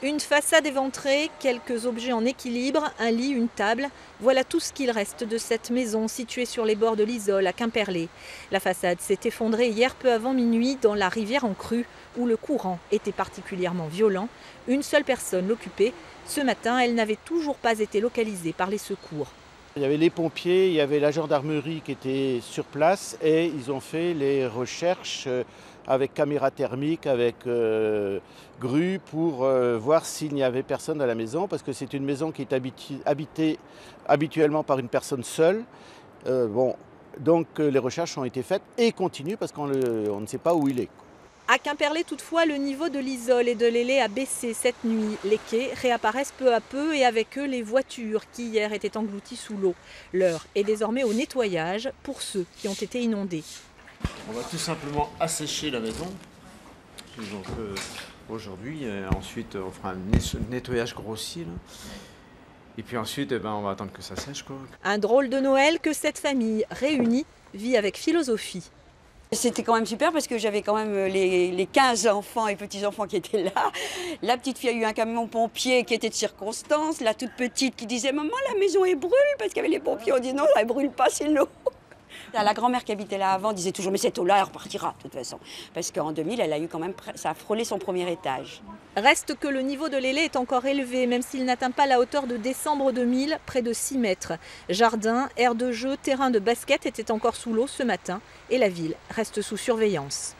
Une façade éventrée, quelques objets en équilibre, un lit, une table. Voilà tout ce qu'il reste de cette maison située sur les bords de l'Isole à Quimperlé. La façade s'est effondrée hier peu avant minuit dans la rivière en crue où le courant était particulièrement violent. Une seule personne l'occupait. Ce matin, elle n'avait toujours pas été localisée par les secours. Il y avait les pompiers, il y avait la gendarmerie qui était sur place et ils ont fait les recherches avec caméra thermique, avec grue pour voir s'il n'y avait personne à la maison parce que c'est une maison qui est habitée habituellement par une personne seule. Donc les recherches ont été faites et continuent parce qu'on ne sait pas où il est. À Quimperlé, toutefois, le niveau de l'Isole et de l'Élé a baissé cette nuit. Les quais réapparaissent peu à peu et avec eux les voitures qui hier étaient englouties sous l'eau. L'heure est désormais au nettoyage pour ceux qui ont été inondés. On va tout simplement assécher la maison. Donc aujourd'hui, ensuite on fera un nettoyage grossier. Là. Et puis ensuite, on va attendre que ça sèche. Quoi. Un drôle de Noël que cette famille réunie vit avec philosophie. C'était quand même super parce que j'avais quand même les 15 enfants et petits-enfants qui étaient là. La petite fille a eu un camion pompier qui était de circonstance. La toute petite qui disait « Maman, la maison est brûle » parce qu'il y avait les pompiers. On dit « Non, elle ne brûle pas, c'est l'eau ». La grand-mère qui habitait là avant disait toujours « Mais cette eau-là, elle repartira de toute façon ». Parce qu'en 2000, elle a eu quand même, ça a frôlé son premier étage. Reste que le niveau de l'Élé est encore élevé, même s'il n'atteint pas la hauteur de décembre 2000, près de 6 mètres. Jardins, aires de jeu, terrain de basket étaient encore sous l'eau ce matin et la ville reste sous surveillance.